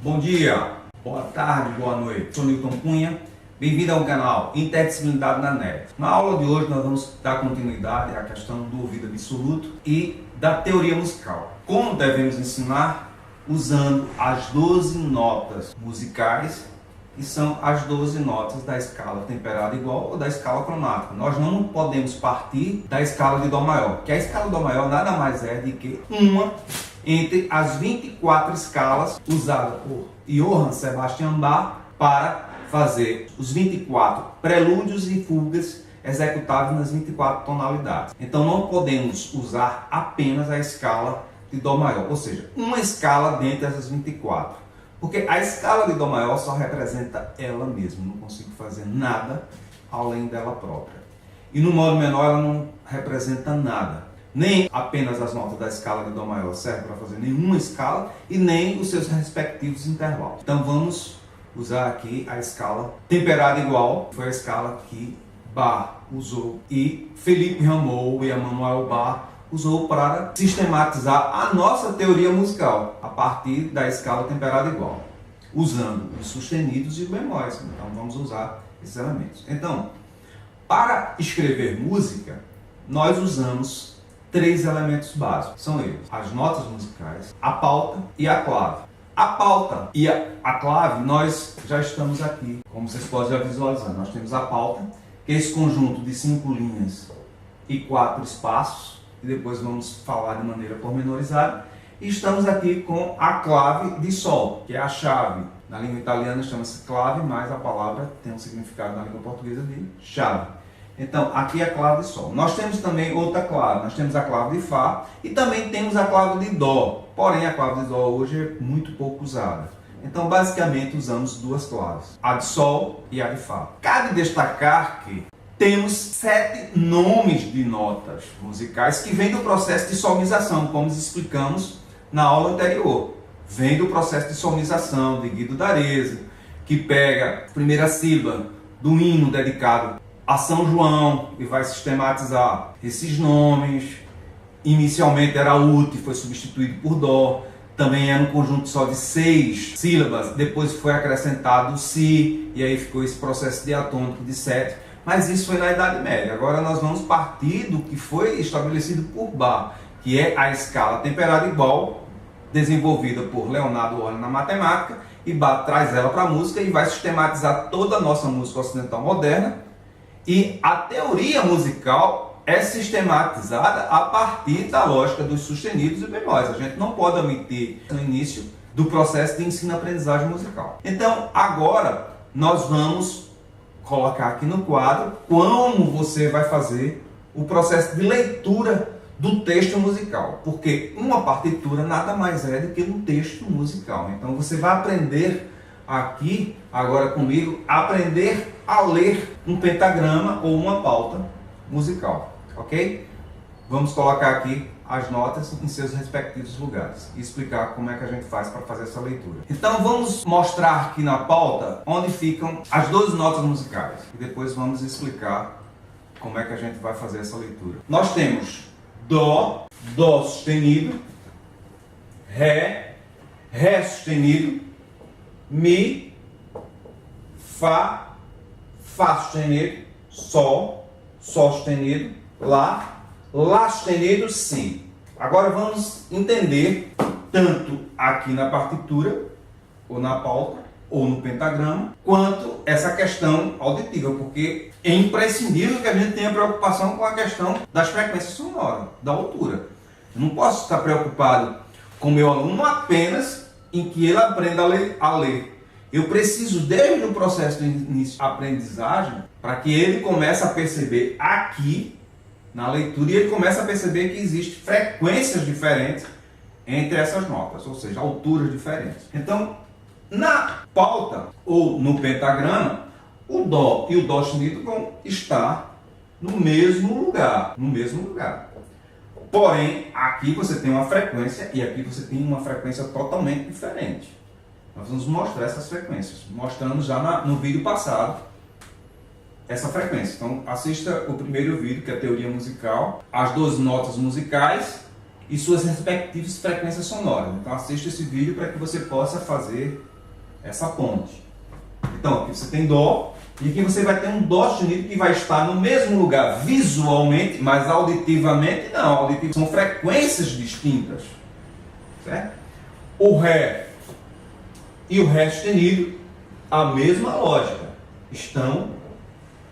Bom dia, boa tarde, boa noite. Sou Newton Cunha, bem-vindo ao canal Interdisciplinaridade na NET. Na aula de hoje nós vamos dar continuidade à questão do ouvido absoluto e da teoria musical. Como devemos ensinar? Usando as 12 notas musicais, que são as 12 notas da escala temperada igual ou da escala cromática. Nós não podemos partir da escala de Dó maior, que a escala de Dó maior nada mais é do que uma entre as 24 escalas usadas por Johann Sebastian Bach para fazer os 24 prelúdios e fugas executados nas 24 tonalidades. Então não podemos usar apenas a escala de Dó maior, ou seja, uma escala dentre essas 24. Porque a escala de Dó maior só representa ela mesma, não consigo fazer nada além dela própria. E no modo menor ela não representa nada. Nem apenas as notas da escala de Dó maior servem para fazer nenhuma escala e nem os seus respectivos intervalos. Então vamos usar aqui a escala temperada igual, foi a escala que Bach usou e Philippe Rameau e Emmanuel Bach usou para sistematizar a nossa teoria musical a partir da escala temperada igual, usando os sustenidos e os bemóis. Então vamos usar esses elementos. Então, para escrever música, nós usamos 3 elementos básicos. São eles: as notas musicais, a pauta e a clave. A pauta e a clave, nós já estamos aqui, como vocês podem já visualizar. Nós temos a pauta, que é esse conjunto de 5 linhas e 4 espaços, e depois vamos falar de maneira pormenorizada. E estamos aqui com a clave de Sol, que é a chave. Na língua italiana chama-se clave, mas a palavra tem um significado na língua portuguesa de chave. Então, aqui é a clave de Sol. Nós temos também outra clave. Nós temos a clave de Fá e também temos a clave de Dó. Porém, a clave de Dó hoje é muito pouco usada. Então, basicamente, usamos 2 claves. A de Sol e a de Fá. Cabe destacar que temos 7 nomes de notas musicais que vêm do processo de solmização, como explicamos na aula anterior. Vem do processo de solmização de Guido d'Arezzo, que pega a primeira sílaba do hino dedicado a São João e vai sistematizar esses nomes. Inicialmente era ut, foi substituído por Dó. Também era um conjunto só de 6 sílabas, depois foi acrescentado o Si, e aí ficou esse processo diatônico de 7. Mas isso foi na Idade Média. Agora nós vamos partir do que foi estabelecido por Bach, que é a escala temperada igual, desenvolvida por Leonardo Euler na matemática, e Bach traz ela para a música e vai sistematizar toda a nossa música ocidental moderna. E a teoria musical é sistematizada a partir da lógica dos sustenidos e bemóis. A gente não pode omitir no início do processo de ensino-aprendizagem musical. Então, agora nós vamos colocar aqui no quadro como você vai fazer o processo de leitura do texto musical, porque uma partitura nada mais é do que um texto musical. Então você vai aprender aqui, agora comigo, aprender a ler um pentagrama ou uma pauta musical, ok? Vamos colocar aqui as notas em seus respectivos lugares e explicar como é que a gente faz para fazer essa leitura. Então vamos mostrar aqui na pauta onde ficam as 12 notas musicais e depois vamos explicar como é que a gente vai fazer essa leitura. Nós temos Dó, Dó sustenido, Ré, Ré sustenido, Mi, Fá, Fá sustenido, Sol, Sol sustenido, Lá, Lá sustenido, Si. Agora vamos entender, tanto aqui na partitura, ou na pauta, ou no pentagrama, quanto essa questão auditiva, porque é imprescindível que a gente tenha preocupação com a questão das frequências sonoras, da altura. Eu não posso estar preocupado com o meu aluno apenas em que ele aprenda a ler. Eu preciso, desde o processo de início de aprendizagem, para que ele comece a perceber aqui, na leitura, e ele começa a perceber que existem frequências diferentes entre essas notas, ou seja, alturas diferentes. Então, na pauta ou no pentagrama, o Dó e o Dó sustenido vão estar no mesmo lugar, Porém, aqui você tem uma frequência e aqui você tem uma frequência totalmente diferente. Nós vamos mostrar essas frequências. Mostramos já no vídeo passado essa frequência. Então, assista o primeiro vídeo, que é a teoria musical, as 12 notas musicais, e suas respectivas frequências sonoras. Então assista esse vídeo para que você possa fazer essa ponte. Então aqui você tem Dó, e aqui você vai ter um Dó sustenido que vai estar no mesmo lugar visualmente, mas auditivamente não. Auditivamente são frequências distintas, certo? O Ré e o Ré sustenido, a mesma lógica, estão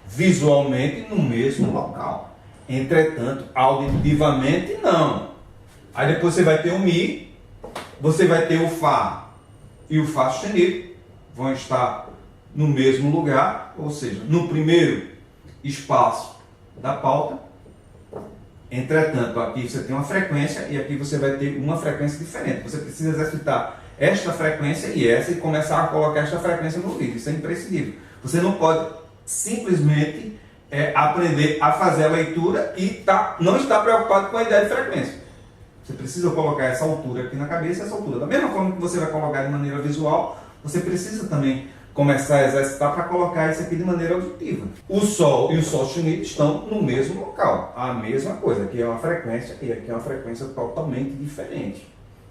visualmente no mesmo local. Entretanto, auditivamente não. Aí depois você vai ter o Mi, você vai ter o Fá e o Fá sustenido, vão estar no mesmo lugar, ou seja, no primeiro espaço da pauta. Entretanto, aqui você tem uma frequência e aqui você vai ter uma frequência diferente. Você precisa exercitar esta frequência e essa e começar a colocar esta frequência no vídeo. Isso é imprescindível. Você não pode simplesmente aprender a fazer a leitura e não estar preocupado com a ideia de frequência. Você precisa colocar essa altura aqui na cabeça e essa altura. Da mesma forma que você vai colocar de maneira visual, você precisa também começar a exercitar para colocar isso aqui de maneira auditiva. O Sol e o Sol sustenido estão no mesmo local. A mesma coisa. Aqui é uma frequência e aqui é uma frequência totalmente diferente.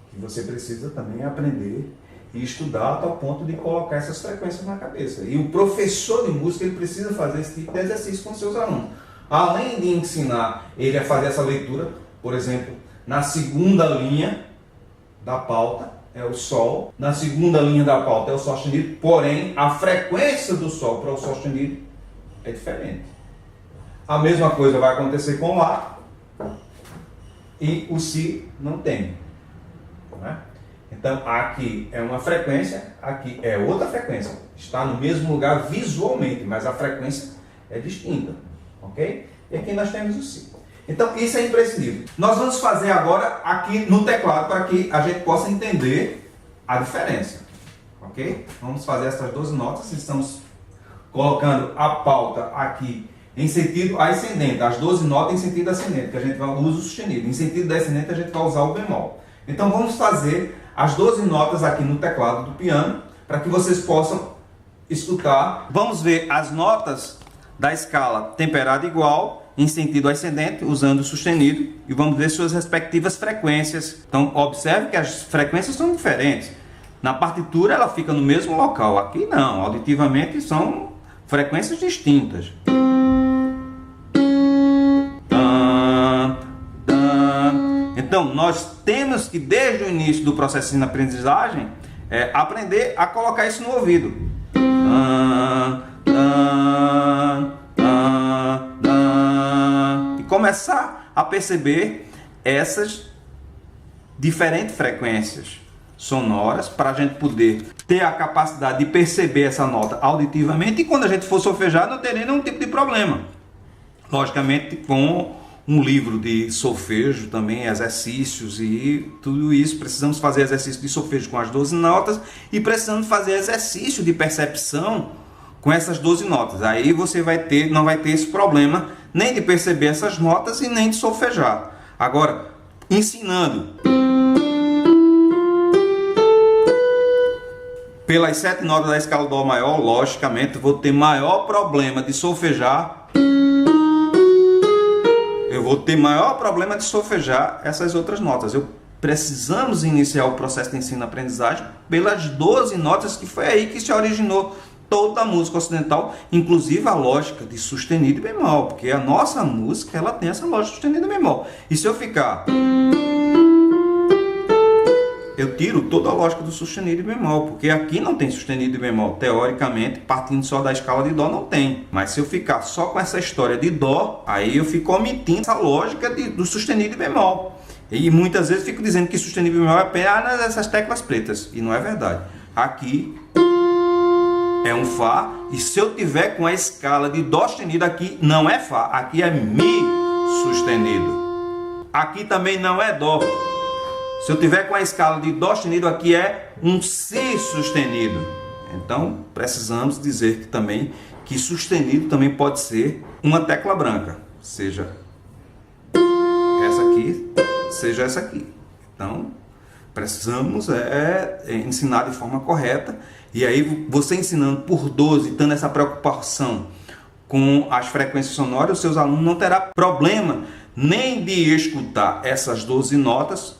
Que você precisa também aprender e estudar até o ponto de colocar essas frequências na cabeça. E o professor de música ele precisa fazer esse tipo de exercício com seus alunos. Além de ensinar ele a fazer essa leitura, por exemplo, na segunda linha da pauta, é o Sol, na segunda linha da pauta é o Sol sustenido, porém a frequência do Sol para o Sol sustenido é diferente. A mesma coisa vai acontecer com o Lá e o Si não tem. Não é? Então aqui é uma frequência, aqui é outra frequência. Está no mesmo lugar visualmente, mas a frequência é distinta. Ok? E aqui nós temos o Si. Então isso é imprescindível. Nós vamos fazer agora aqui no teclado para que a gente possa entender a diferença. Ok? Vamos fazer essas 12 notas. Estamos colocando a pauta aqui em sentido ascendente. As 12 notas em sentido ascendente, que a gente vai usar o sustenido. Em sentido descendente a gente vai usar o bemol. Então vamos fazer as 12 notas aqui no teclado do piano para que vocês possam escutar. Vamos ver as notas da escala temperada igual em sentido ascendente, usando o sustenido, e vamos ver suas respectivas frequências. Então, observe que as frequências são diferentes. Na partitura, ela fica no mesmo local. Aqui não, auditivamente são frequências distintas. Então, nós temos que, desde o início do processo de aprendizagem, aprender a colocar isso no ouvido. Começar a perceber essas diferentes frequências sonoras para a gente poder ter a capacidade de perceber essa nota auditivamente, e quando a gente for solfejar não teria nenhum tipo de problema. Logicamente com um livro de solfejo também, exercícios e tudo isso, precisamos fazer exercício de solfejo com as 12 notas e precisamos fazer exercício de percepção com essas 12 notas. Aí você não vai ter esse problema nem de perceber essas notas e nem de solfejar. Agora, ensinando pelas 7 notas da escala Dó maior, logicamente vou ter maior problema de solfejar. Eu vou ter maior problema de solfejar essas outras notas. Precisamos iniciar o processo de ensino-aprendizagem pelas 12 notas, que foi aí que se originou toda a música ocidental, inclusive a lógica de sustenido e bemol, porque a nossa música ela tem essa lógica de sustenido e bemol. E se eu ficar, eu tiro toda a lógica do sustenido e bemol, porque aqui não tem sustenido e bemol. Teoricamente, partindo só da escala de Dó, não tem. Mas se eu ficar só com essa história de Dó, aí eu fico omitindo essa lógica do sustenido e bemol. E muitas vezes fico dizendo que sustenido e bemol é apenas essas teclas pretas, e não é verdade. Aqui é um Fá, e se eu tiver com a escala de Dó sustenido, aqui não é Fá, aqui é Mi sustenido. Aqui também não é Dó. Se eu tiver com a escala de Dó sustenido, aqui é um Si sustenido. Então, precisamos dizer que sustenido também pode ser uma tecla branca, seja essa aqui, seja essa aqui. Então, precisamos ensinar de forma correta. E aí, você ensinando por 12, tendo essa preocupação com as frequências sonoras, os seus alunos não terão problema nem de escutar essas 12 notas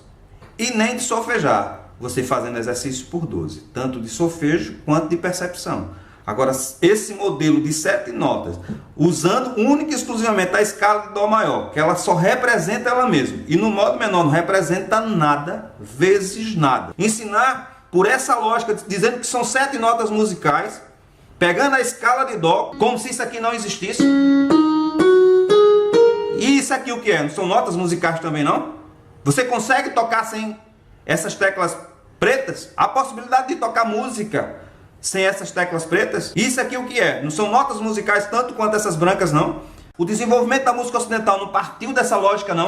e nem de solfejar, você fazendo exercício por 12, tanto de solfejo quanto de percepção. Agora, esse modelo de 7 notas, usando única e exclusivamente a escala de Dó maior, que ela só representa ela mesma, e no modo menor não representa nada vezes nada. Ensinar por essa lógica, dizendo que são 7 notas musicais, pegando a escala de Dó, como se isso aqui não existisse. E isso aqui o que é? Não são notas musicais também não? Você consegue tocar sem essas teclas pretas? A possibilidade de tocar música sem essas teclas pretas? Isso aqui o que é? Não são notas musicais tanto quanto essas brancas não? O desenvolvimento da música ocidental não partiu dessa lógica não?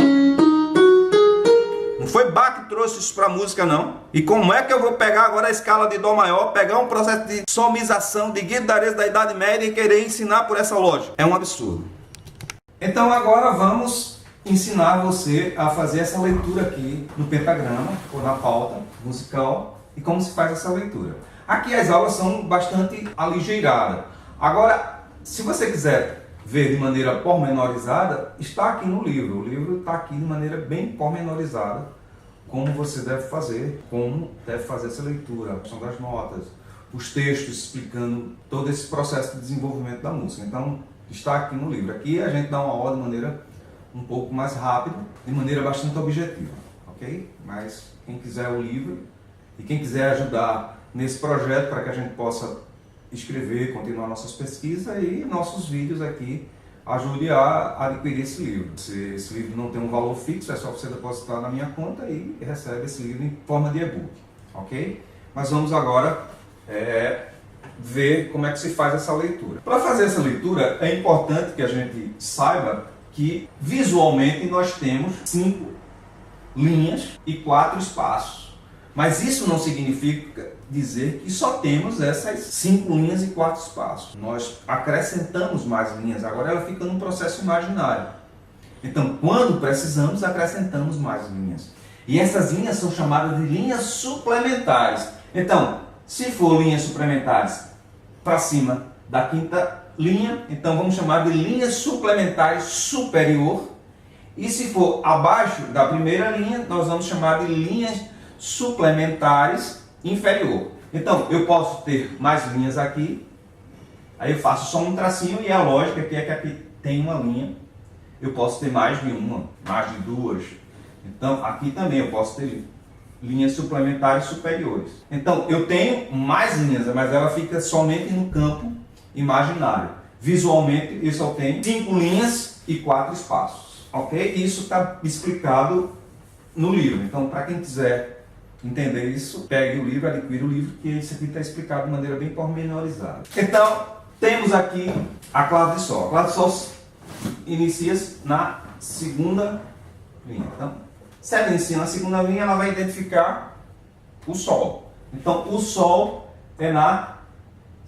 Não foi Bach que trouxe isso para a música não? E como é que eu vou pegar agora a escala de Dó maior, pegar um processo de somização de Guido d'Arezzo da Idade Média e querer ensinar por essa lógica? É um absurdo. Então agora vamos ensinar você a fazer essa leitura aqui no pentagrama, ou na pauta musical, e como se faz essa leitura. Aqui as aulas são bastante aligeiradas. Agora, se você quiser ver de maneira pormenorizada, está aqui no livro. O livro está aqui de maneira bem pormenorizada, como você deve fazer, como deve fazer essa leitura, a questão das notas, os textos explicando todo esse processo de desenvolvimento da música. Então, está aqui no livro. Aqui a gente dá uma aula de maneira um pouco mais rápida, de maneira bastante objetiva, ok? Mas quem quiser o livro e quem quiser ajudar nesse projeto para que a gente possa escrever, continuar nossas pesquisas e nossos vídeos aqui, ajude a adquirir esse livro. Se esse livro não tem um valor fixo, é só você depositar na minha conta e recebe esse livro em forma de e-book, ok? Mas vamos agora ver como é que se faz essa leitura. Para fazer essa leitura, é importante que a gente saiba que visualmente nós temos 5 linhas e 4 espaços. Mas isso não significa dizer que só temos essas 5 linhas e 4 espaços. Nós acrescentamos mais linhas, agora ela fica num processo imaginário. Então, quando precisamos, acrescentamos mais linhas. E essas linhas são chamadas de linhas suplementares. Então, se for linhas suplementares para cima da 5ª linha, então vamos chamar de linhas suplementares superior. E se for abaixo da 1ª linha, nós vamos chamar de linhas suplementares inferior. Então, eu posso ter mais linhas aqui, aí eu faço só um tracinho e a lógica aqui é que aqui tem uma linha, eu posso ter mais de uma, mais de 2. Então, aqui também eu posso ter linhas suplementares superiores. Então, eu tenho mais linhas, mas ela fica somente no campo imaginário. Visualmente, eu só tenho 5 linhas e 4 espaços. Ok? Isso está explicado no livro. Então, para quem quiser entender isso, pegue o livro, adquira o livro, que isso aqui está explicado de maneira bem pormenorizada. Então, temos aqui a clave de Sol. A clave de Sol inicia-se na 2ª linha. Então, se ela inicia na 2ª linha, ela vai identificar o Sol. Então, o Sol é na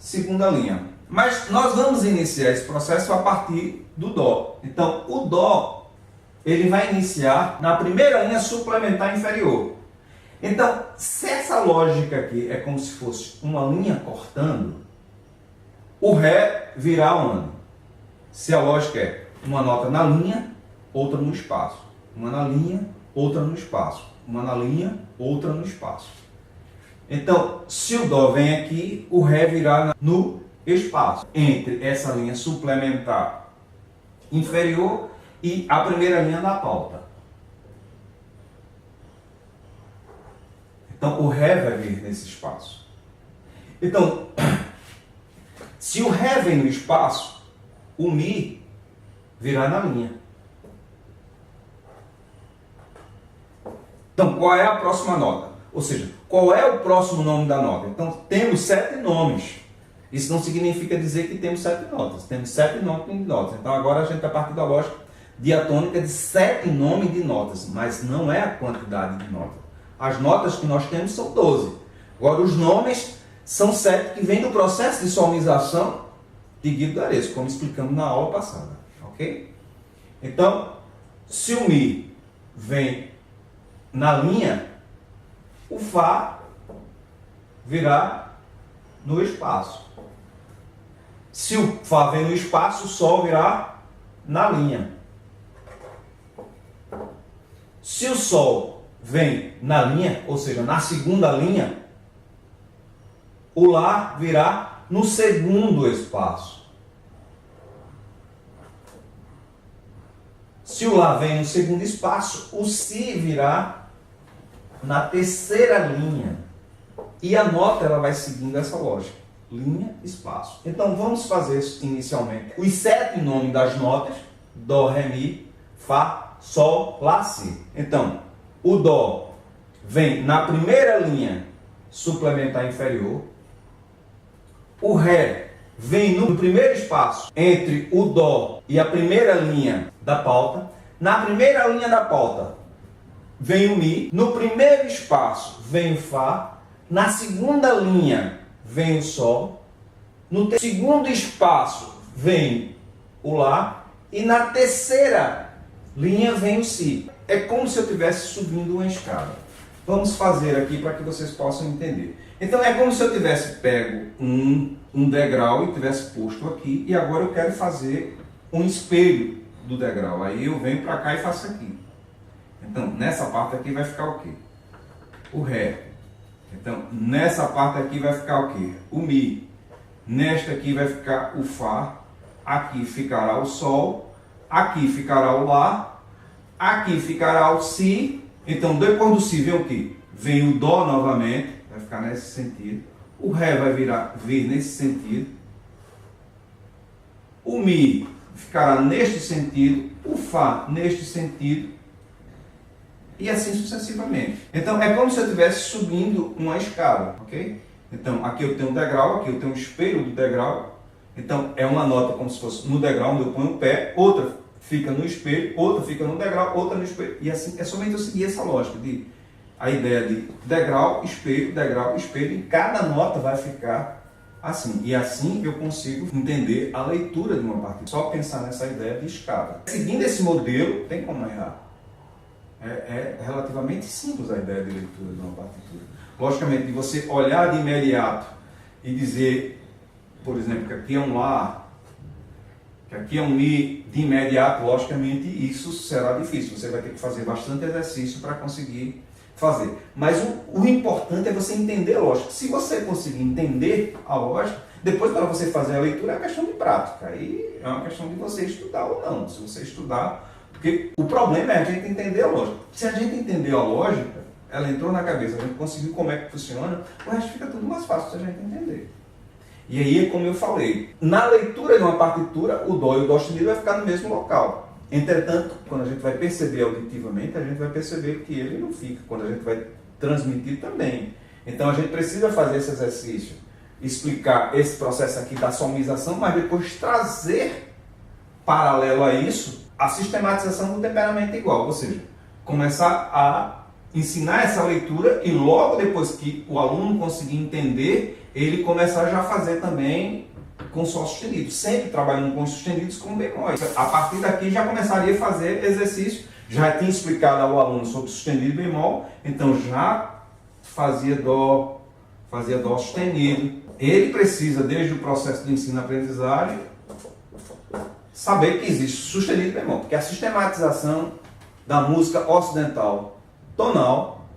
2ª linha. Mas nós vamos iniciar esse processo a partir do Dó. Então, o Dó, ele vai iniciar na 1ª linha suplementar inferior. Então, se essa lógica aqui é como se fosse uma linha cortando, o Ré virá onde? Se a lógica é uma nota na linha, outra no espaço. Uma na linha, outra no espaço. Uma na linha, outra no espaço. Então, se o Dó vem aqui, o Ré virá no espaço entre essa linha suplementar inferior e a 1ª linha da pauta. Então, o Ré vai vir nesse espaço. Então, se o Ré vem no espaço, o Mi virá na linha. Então, qual é a próxima nota? Ou seja, qual é o próximo nome da nota? Então, temos 7 nomes. Isso não significa dizer que temos 7 notas. Temos 7 nomes de notas. Então, agora a gente está partindo da lógica diatônica de 7 nomes de notas. Mas não é a quantidade de notas. As notas que nós temos são 12. Agora, os nomes são 7 que vêm do processo de somização de Guido d'Arezzo, como explicamos na aula passada. Ok? Então, se o Mi vem na linha, o Fá virá no espaço. Se o Fá vem no espaço, o Sol virá na linha. Se o Sol vem na linha, ou seja, na segunda linha, o Lá virá no segundo espaço. Se o Lá vem no segundo espaço, o Si virá na terceira linha. E a nota ela vai seguindo essa lógica. Linha, espaço. Então vamos fazer isso inicialmente. Os 7 nomes das notas: Dó, Ré, Mi, Fá, Sol, Lá, Si. Então, o Dó vem na primeira linha suplementar inferior. O Ré vem no primeiro espaço entre o Dó e a primeira linha da pauta. Na primeira linha da pauta vem o Mi. No primeiro espaço vem o Fá. Na segunda linha vem o Sol. No segundo espaço vem o Lá. E na terceira linha vem o Si. É como se eu estivesse subindo uma escada. Vamos fazer aqui para que vocês possam entender. Então é como se eu tivesse pego um degrau e tivesse posto aqui. E agora eu quero fazer um espelho do degrau. Aí eu venho para cá e faço aqui. Então nessa parte aqui vai ficar o quê? O Ré. Então nessa parte aqui vai ficar o quê? O Mi. Nesta aqui vai ficar o Fá. Aqui ficará o Sol. Aqui ficará o Lá. Aqui ficará o Si. Então depois do Si vem o quê? Vem o Dó novamente. Vai ficar nesse sentido. O Ré vai vir nesse sentido. O Mi ficará neste sentido. O Fá neste sentido. E assim sucessivamente. Então é como se eu estivesse subindo uma escada, ok? Então aqui eu tenho um degrau, aqui eu tenho um espelho do degrau. Então é uma nota como se fosse no degrau onde eu ponho o pé, outra fica no espelho, outra fica no degrau, outra no espelho. E assim é somente eu seguir essa lógica de a ideia de degrau, espelho, e cada nota vai ficar assim. E assim eu consigo entender a leitura de uma partitura. Só pensar nessa ideia de escada. Seguindo esse modelo, tem como errar. É relativamente simples a ideia de leitura de uma partitura. Logicamente, de você olhar de imediato e dizer, por exemplo, que aqui é um Lá, que aqui é um Mi, de imediato, logicamente, isso será difícil. Você vai ter que fazer bastante exercício para conseguir fazer. Mas o importante é você entender a lógica. Se você conseguir entender a lógica, depois para você fazer a leitura é uma questão de prática. Aí é uma questão de você estudar ou não. Se você estudar... Porque o problema é a gente entender a lógica. Se a gente entender a lógica, ela entrou na cabeça, a gente conseguiu como é que funciona, o resto fica tudo mais fácil se a gente entender. E aí, como eu falei, na leitura de uma partitura, o Dó e o Dó sustenido vai ficar no mesmo local. Entretanto, quando a gente vai perceber auditivamente, a gente vai perceber que ele não fica. Quando a gente vai transmitir também. Então a gente precisa fazer esse exercício, explicar esse processo aqui da somização, mas depois trazer paralelo a isso a sistematização do temperamento igual, ou seja, começar a ensinar essa leitura e logo depois que o aluno conseguir entender, ele começar já a fazer também com Sol sustenido, sempre trabalhando com os sustenidos com bemóis. A partir daqui já começaria a fazer exercício, já tinha explicado ao aluno sobre sustenido e bemol, então já fazia Dó sustenido. Ele precisa, desde o processo de ensino-aprendizagem, saber que existe sustenido e bemol, porque a sistematização da música ocidental tonal,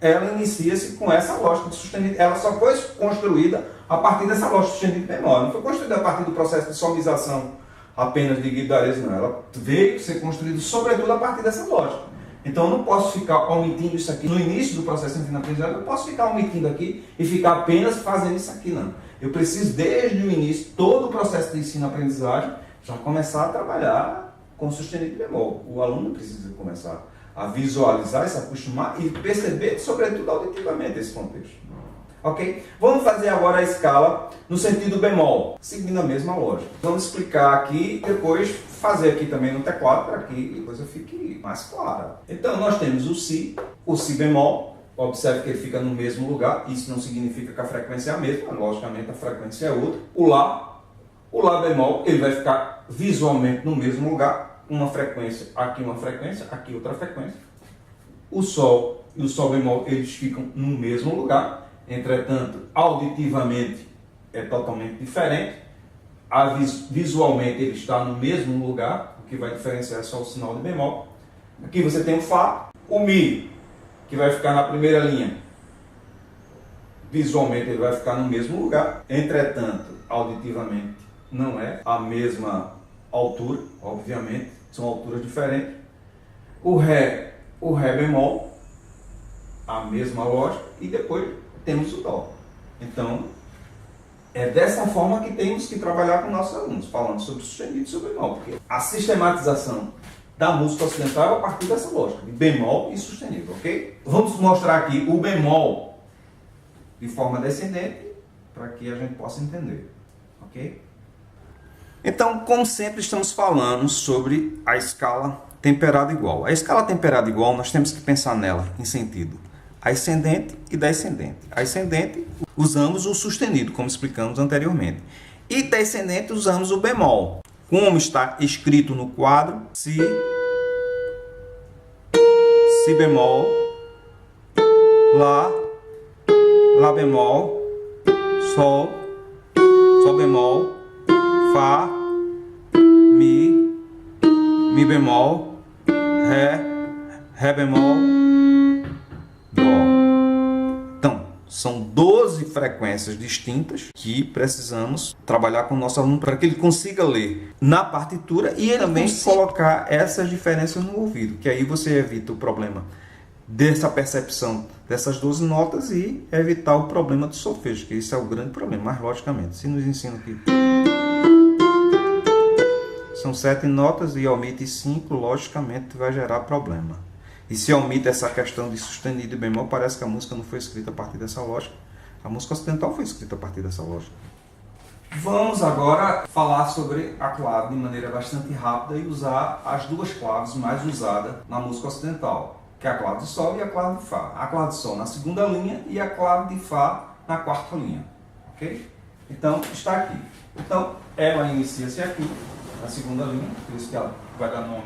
ela inicia-se com essa lógica de sustenido. Ela só foi construída a partir dessa lógica de sustenido e bemol. Não foi construída a partir do processo de somização apenas de Guido-D'Arezzo, não. Ela veio ser construída sobretudo a partir dessa lógica. Então eu não posso ficar omitindo isso aqui. No início do processo de ensino-aprendizagem, eu não posso ficar omitindo aqui e ficar apenas fazendo isso aqui, não. Eu preciso, desde o início, todo o processo de ensino-aprendizagem, já começar a trabalhar com sustenido e bemol. O aluno precisa começar a visualizar, se acostumar e perceber, sobretudo auditivamente, esse contexto. Ok? Vamos fazer agora a escala no sentido bemol, seguindo a mesma lógica. Vamos explicar aqui e depois fazer aqui também no teclado para que a coisa fique mais clara. Então nós temos o Si bemol. Observe que ele fica no mesmo lugar. Isso não significa que a frequência é a mesma, logicamente a frequência é outra. O Lá bemol, ele vai ficar visualmente no mesmo lugar, uma frequência, aqui outra frequência. O Sol e o Sol bemol, eles ficam no mesmo lugar, entretanto, auditivamente é totalmente diferente. Visualmente ele está no mesmo lugar, o que vai diferenciar é só o sinal de bemol. Aqui você tem o Fá, o Mi, que vai ficar na primeira linha. Visualmente ele vai ficar no mesmo lugar, entretanto, auditivamente não é a mesma altura, obviamente, são alturas diferentes. O Ré bemol, a mesma lógica, e depois temos o Dó. Então, é dessa forma que temos que trabalhar com nossos alunos, falando sobre sustenido e sobre bemol, porque a sistematização da música ocidental é a partir dessa lógica, de bemol e sustenido, ok? Vamos mostrar aqui o bemol de forma descendente, para que a gente possa entender, ok? Então, como sempre, estamos falando sobre a escala temperada igual. A escala temperada igual, nós temos que pensar nela em sentido ascendente e descendente. Ascendente, usamos o sustenido, como explicamos anteriormente. E descendente, usamos o bemol. Como está escrito no quadro, si bemol, lá bemol, sol bemol, fá, mi bemol, ré bemol, dó. Então, são 12 frequências distintas que precisamos trabalhar com o nosso aluno para que ele consiga ler na partitura e também colocar essas diferenças no ouvido, que aí você evita o problema dessa percepção dessas 12 notas e evitar o problema do solfejo, que esse é o grande problema. Mas, logicamente, se nos ensina aqui são 7 notas e omite 5, logicamente vai gerar problema. E se omite essa questão de sustenido e bemol, parece que a música não foi escrita a partir dessa lógica. A música ocidental foi escrita a partir dessa lógica. Vamos agora falar sobre a clave de maneira bastante rápida e usar as duas claves mais usadas na música ocidental, que é a clave de Sol e a clave de Fá. A clave de Sol na segunda linha e a clave de Fá na quarta linha. Ok? Então, está aqui. Então, ela inicia-se aqui, na segunda linha, por isso que ela vai dar nome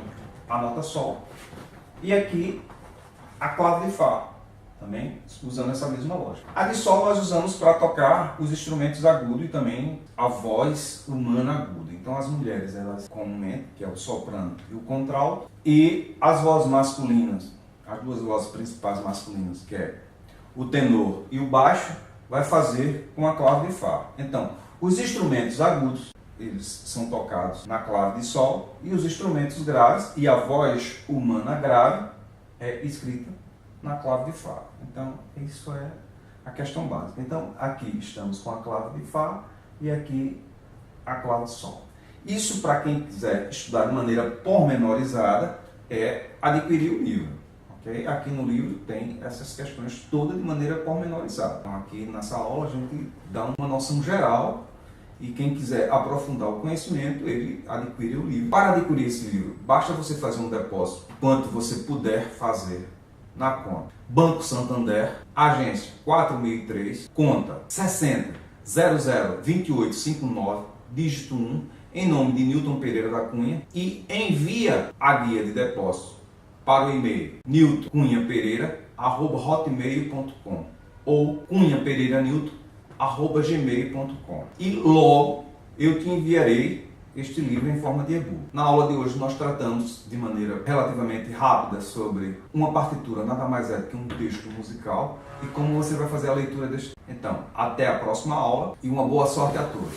à nota Sol. E aqui, a clave de Fá, também usando essa mesma lógica. A de Sol nós usamos para tocar os instrumentos agudos e também a voz humana aguda. Então, as mulheres, elas comumente, que é o soprano e o contralto, e as vozes masculinas, as duas vozes principais masculinas, que é o tenor e o baixo, vai fazer com a clave de Fá. Então, os instrumentos agudos, eles são tocados na clave de Sol, e os instrumentos graves e a voz humana grave é escrita na clave de Fá. Então, isso é a questão básica. Então, aqui estamos com a clave de Fá e aqui a clave de Sol. Isso, para quem quiser estudar de maneira pormenorizada, é adquirir o livro. Okay? Aqui no livro tem essas questões todas de maneira pormenorizada. Então, aqui nessa aula a gente dá uma noção geral e quem quiser aprofundar o conhecimento, ele adquire o livro. Para adquirir esse livro, basta você fazer um depósito quanto você puder fazer na conta. Banco Santander, agência 4003, conta 60 00 2859, dígito 1, em nome de Newton Pereira da Cunha, e envia a guia de depósito para o e-mail newtoncunhapereira@hotmail.com ou cunhapereiranewton@gmail.com, e logo eu te enviarei este livro em forma de e-book. Na aula de hoje nós tratamos de maneira relativamente rápida sobre uma partitura, nada mais é do que um texto musical, e como você vai fazer a leitura deste. Então, até a próxima aula e uma boa sorte a todos.